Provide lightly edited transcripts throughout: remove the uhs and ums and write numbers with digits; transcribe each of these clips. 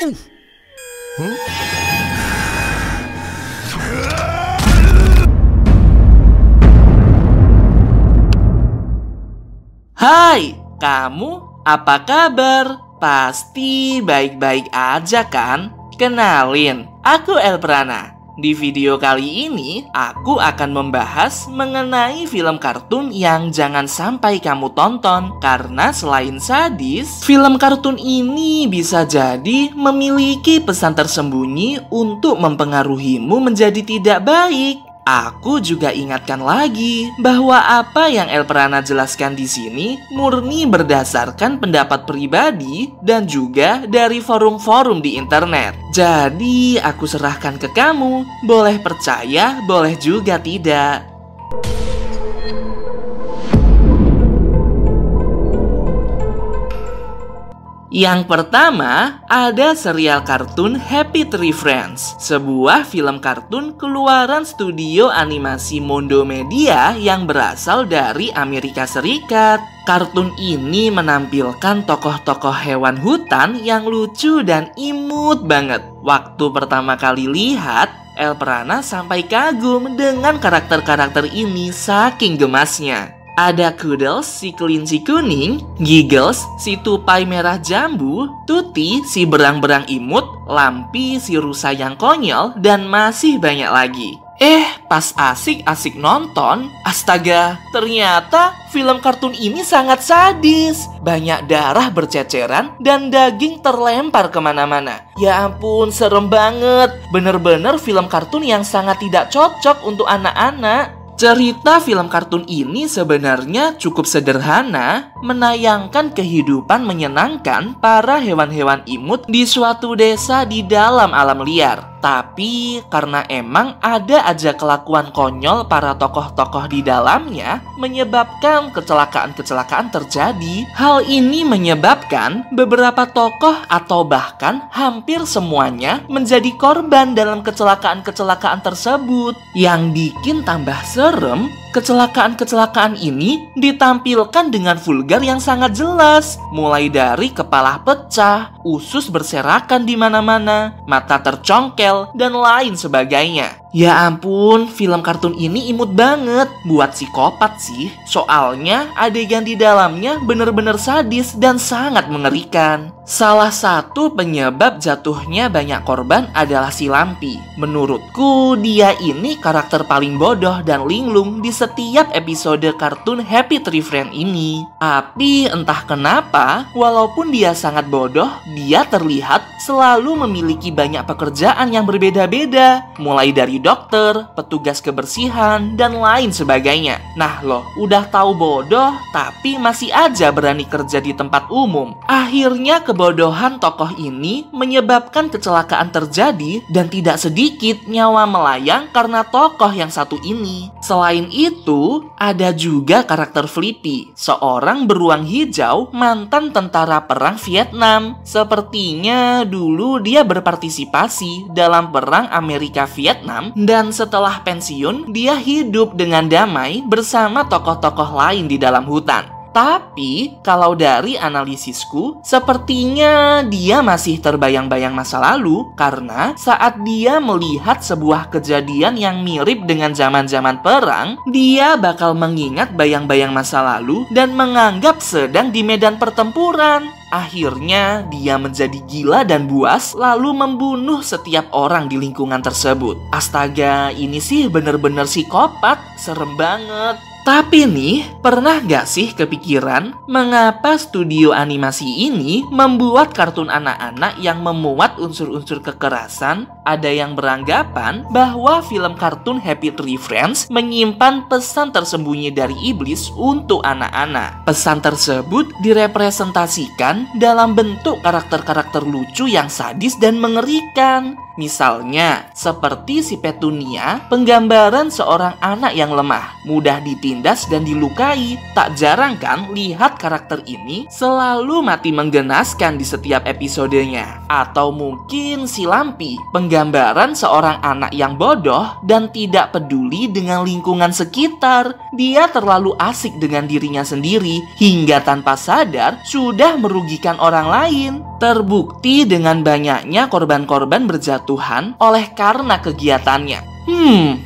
Hai, kamu apa kabar? Pasti baik-baik aja kan? Kenalin, aku Elprana. Di video kali ini, aku akan membahas mengenai film kartun yang jangan sampai kamu tonton. Karena selain sadis, film kartun ini bisa jadi memiliki pesan tersembunyi untuk mempengaruhimu menjadi tidak baik. Aku juga ingatkan lagi bahwa apa yang Elprana jelaskan di sini murni berdasarkan pendapat pribadi dan juga dari forum-forum di internet. Jadi aku serahkan ke kamu, boleh percaya, boleh juga tidak. Yang pertama, ada serial kartun Happy Tree Friends, sebuah film kartun keluaran studio animasi Mondo Media yang berasal dari Amerika Serikat. Kartun ini menampilkan tokoh-tokoh hewan hutan yang lucu dan imut banget. Waktu pertama kali lihat, Elprana sampai kagum dengan karakter-karakter ini saking gemasnya. Ada Cuddles, si kelinci kuning, Giggles, si tupai merah jambu, Tuti, si berang-berang imut, Lampi, si rusa yang konyol, dan masih banyak lagi. Pas asik-asik nonton, astaga, ternyata film kartun ini sangat sadis. Banyak darah berceceran dan daging terlempar kemana-mana. Ya ampun, serem banget. Bener-bener film kartun yang sangat tidak cocok untuk anak-anak. Cerita film kartun ini sebenarnya cukup sederhana, menayangkan kehidupan menyenangkan para hewan-hewan imut di suatu desa di dalam alam liar. Tapi karena emang ada aja kelakuan konyol para tokoh-tokoh di dalamnya, menyebabkan kecelakaan-kecelakaan terjadi. Hal ini menyebabkan beberapa tokoh atau bahkan hampir semuanya menjadi korban dalam kecelakaan-kecelakaan tersebut. Yang bikin tambah serem, kecelakaan-kecelakaan ini ditampilkan dengan vulgar yang sangat jelas. Mulai dari kepala pecah, usus berserakan di mana-mana, mata tercongkel, dan lain sebagainya. Ya ampun, film kartun ini imut banget. Buat psikopat sih. Soalnya adegan di dalamnya bener-bener sadis dan sangat mengerikan. Salah satu penyebab jatuhnya banyak korban adalah si Lampi. Menurutku, dia ini karakter paling bodoh dan linglung di setiap episode kartun Happy Tree Friends ini. Tapi entah kenapa, walaupun dia sangat bodoh, dia terlihat selalu memiliki banyak pekerjaan yang berbeda-beda. Mulai dari dokter, petugas kebersihan, dan lain sebagainya. Nah loh, udah tahu bodoh, tapi masih aja berani kerja di tempat umum. Akhirnya kebodohan tokoh ini menyebabkan kecelakaan terjadi dan tidak sedikit nyawa melayang karena tokoh yang satu ini. Selain itu, ada juga karakter Flippy, seorang beruang hijau mantan tentara perang Vietnam. Sepertinya dulu dia berpartisipasi dalam perang Amerika-Vietnam dan setelah pensiun, dia hidup dengan damai bersama tokoh-tokoh lain di dalam hutan. Tapi, kalau dari analisisku, sepertinya dia masih terbayang-bayang masa lalu karena saat dia melihat sebuah kejadian yang mirip dengan zaman-zaman perang, dia bakal mengingat bayang-bayang masa lalu dan menganggap sedang di medan pertempuran. Akhirnya, dia menjadi gila dan buas lalu membunuh setiap orang di lingkungan tersebut. Astaga, ini sih bener-bener psikopat, serem banget. Tapi nih, pernah gak sih kepikiran mengapa studio animasi ini membuat kartun anak-anak yang memuat unsur-unsur kekerasan? Ada yang beranggapan bahwa film kartun Happy Tree Friends menyimpan pesan tersembunyi dari iblis untuk anak-anak. Pesan tersebut direpresentasikan dalam bentuk karakter-karakter lucu yang sadis dan mengerikan. Misalnya, seperti si Petunia, penggambaran seorang anak yang lemah, mudah ditindas dan dilukai. Tak jarang kan lihat karakter ini selalu mati menggenaskan di setiap episodenya. Atau mungkin si Lampi, penggambaran seorang anak yang bodoh dan tidak peduli dengan lingkungan sekitar. Dia terlalu asik dengan dirinya sendiri hingga tanpa sadar sudah merugikan orang lain. Terbukti dengan banyaknya korban-korban berjatuhan oleh karena kegiatannya.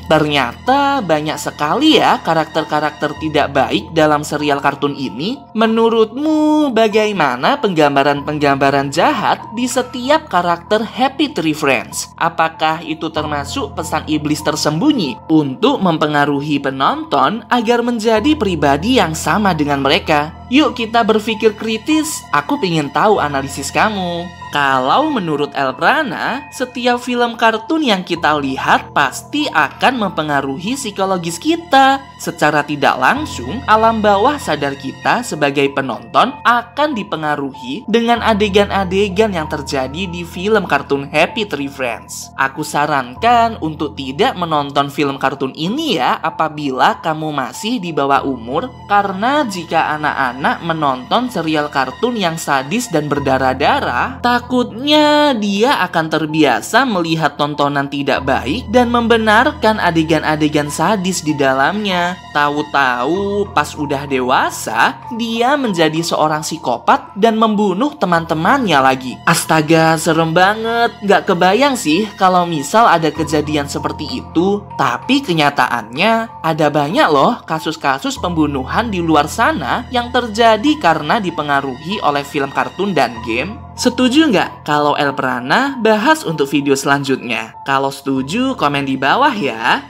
Ternyata banyak sekali ya karakter-karakter tidak baik dalam serial kartun ini. Menurutmu bagaimana penggambaran-penggambaran jahat di setiap karakter Happy Tree Friends? Apakah itu termasuk pesan iblis tersembunyi untuk mempengaruhi penonton agar menjadi pribadi yang sama dengan mereka? Yuk kita berpikir kritis, aku ingin tahu analisis kamu. Kalau menurut Elprana, setiap film kartun yang kita lihat pasti akan mempengaruhi psikologis kita. Secara tidak langsung, alam bawah sadar kita sebagai penonton akan dipengaruhi dengan adegan-adegan yang terjadi di film kartun Happy Tree Friends. Aku sarankan untuk tidak menonton film kartun ini ya apabila kamu masih di bawah umur, karena jika anak-anak menonton serial kartun yang sadis dan berdarah-darah, takutnya dia akan terbiasa melihat tontonan tidak baik dan membenarkan adegan-adegan sadis di dalamnya. Tahu-tahu pas udah dewasa, dia menjadi seorang psikopat dan membunuh teman-temannya lagi. Astaga, serem banget. Gak kebayang sih kalau misal ada kejadian seperti itu. Tapi kenyataannya ada banyak loh kasus-kasus pembunuhan di luar sana yang terjadi karena dipengaruhi oleh film kartun dan game. Setuju nggak kalau Elprana bahas untuk video selanjutnya? Kalau setuju, komen di bawah ya.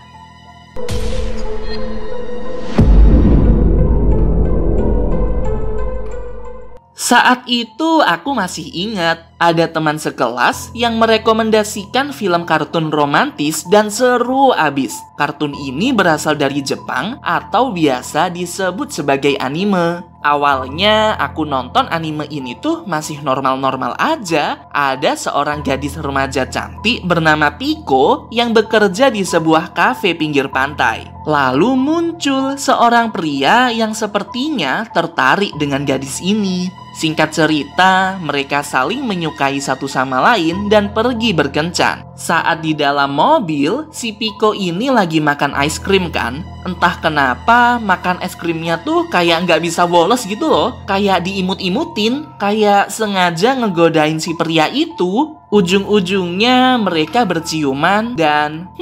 Saat itu aku masih ingat ada teman sekelas yang merekomendasikan film kartun romantis dan seru abis. Kartun ini berasal dari Jepang atau biasa disebut sebagai anime. Awalnya aku nonton anime ini tuh masih normal-normal aja. Ada seorang gadis remaja cantik bernama Piko yang bekerja di sebuah kafe pinggir pantai. Lalu muncul seorang pria yang sepertinya tertarik dengan gadis ini. Singkat cerita, mereka saling menyukai satu sama lain dan pergi berkencan. Saat di dalam mobil, si Piko ini lagi makan es krim kan. Entah kenapa makan es krimnya tuh kayak nggak bisa bolos gitu loh. Kayak diimut-imutin, kayak sengaja ngegodain si pria itu. Ujung-ujungnya mereka berciuman dan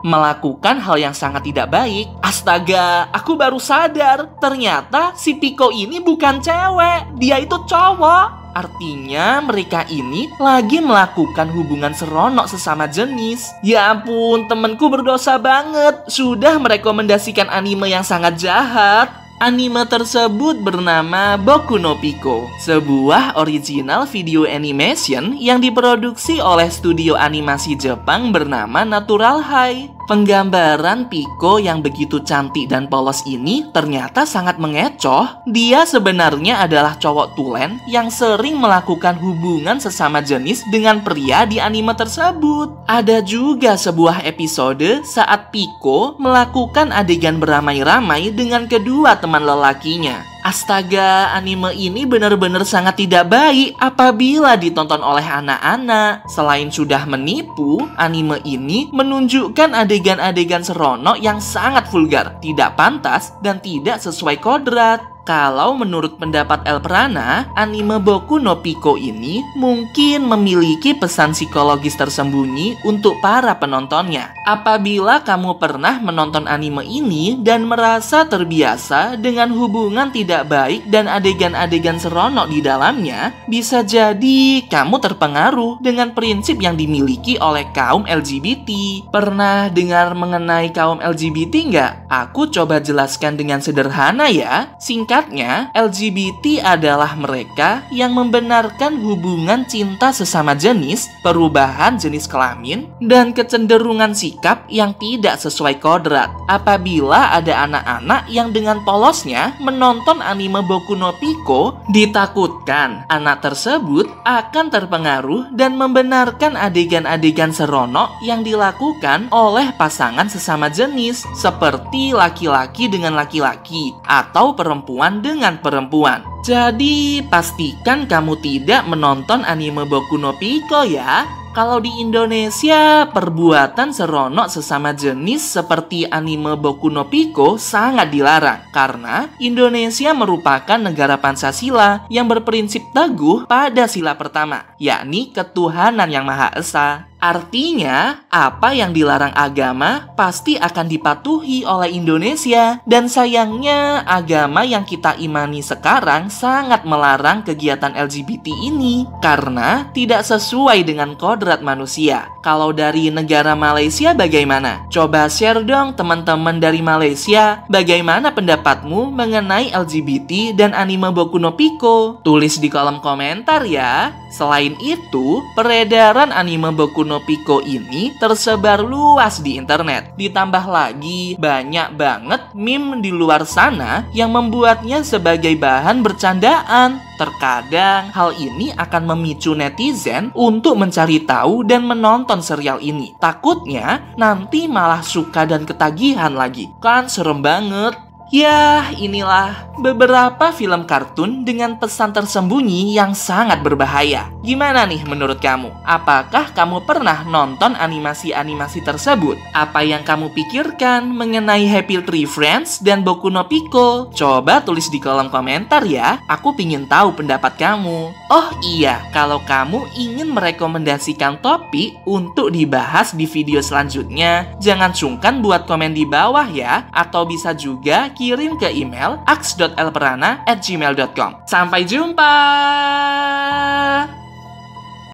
melakukan hal yang sangat tidak baik. Astaga, aku baru sadar. Ternyata si Piko ini bukan cewek, dia itu cowok. Artinya mereka ini lagi melakukan hubungan seronok sesama jenis. Ya ampun, temenku berdosa banget. Sudah merekomendasikan anime yang sangat jahat. Anime tersebut bernama Boku no Pico, sebuah original video animation yang diproduksi oleh studio animasi Jepang bernama Natural High. Penggambaran Piko yang begitu cantik dan polos ini ternyata sangat mengecoh. Dia sebenarnya adalah cowok tulen yang sering melakukan hubungan sesama jenis dengan pria di anime tersebut. Ada juga sebuah episode saat Piko melakukan adegan beramai-ramai dengan kedua teman lelakinya. Astaga, anime ini benar-benar sangat tidak baik apabila ditonton oleh anak-anak. Selain sudah menipu, anime ini menunjukkan adegan-adegan seronok yang sangat vulgar, tidak pantas, dan tidak sesuai kodrat. Kalau menurut pendapat Elprana, anime Boku no Pico ini mungkin memiliki pesan psikologis tersembunyi untuk para penontonnya. Apabila kamu pernah menonton anime ini dan merasa terbiasa dengan hubungan tidak baik dan adegan-adegan seronok di dalamnya, bisa jadi kamu terpengaruh dengan prinsip yang dimiliki oleh kaum LGBT. Pernah dengar mengenai kaum LGBT nggak? Aku coba jelaskan dengan sederhana ya. Singkatnya, LGBT adalah mereka yang membenarkan hubungan cinta sesama jenis, perubahan jenis kelamin, dan kecenderungan sikap yang tidak sesuai kodrat. Apabila ada anak-anak yang dengan polosnya menonton anime Boku no Pico, ditakutkan anak tersebut akan terpengaruh dan membenarkan adegan-adegan seronok yang dilakukan oleh pasangan sesama jenis, seperti laki-laki dengan laki-laki atau perempuan dengan perempuan. Jadi, pastikan kamu tidak menonton anime Boku no Pico ya. Kalau di Indonesia, perbuatan seronok sesama jenis seperti anime Boku no Pico sangat dilarang karena Indonesia merupakan negara Pancasila yang berprinsip teguh pada sila pertama, yakni ketuhanan yang Maha Esa. Artinya, apa yang dilarang agama pasti akan dipatuhi oleh Indonesia. Dan sayangnya, agama yang kita imani sekarang sangat melarang kegiatan LGBT ini karena tidak sesuai dengan kodrat manusia. Kalau dari negara Malaysia bagaimana? Coba share dong teman-teman dari Malaysia, bagaimana pendapatmu mengenai LGBT dan anime Boku no Pico? Tulis di kolom komentar ya. Selain itu, peredaran anime Boku no Pico ini tersebar luas di internet. Ditambah lagi, banyak banget meme di luar sana yang membuatnya sebagai bahan bercandaan. Terkadang, hal ini akan memicu netizen untuk mencari tahu dan menonton serial ini. Takutnya, nanti malah suka dan ketagihan lagi. Kan serem banget. Ya, inilah beberapa film kartun dengan pesan tersembunyi yang sangat berbahaya. Gimana nih menurut kamu? Apakah kamu pernah nonton animasi-animasi tersebut? Apa yang kamu pikirkan mengenai Happy Tree Friends dan Boku no Pico? Coba tulis di kolom komentar ya. Aku pingin tahu pendapat kamu. Oh iya, kalau kamu ingin merekomendasikan topik untuk dibahas di video selanjutnya, jangan sungkan buat komen di bawah ya. Atau bisa juga kirim ke email aks.elperana@gmail.com. Sampai jumpa!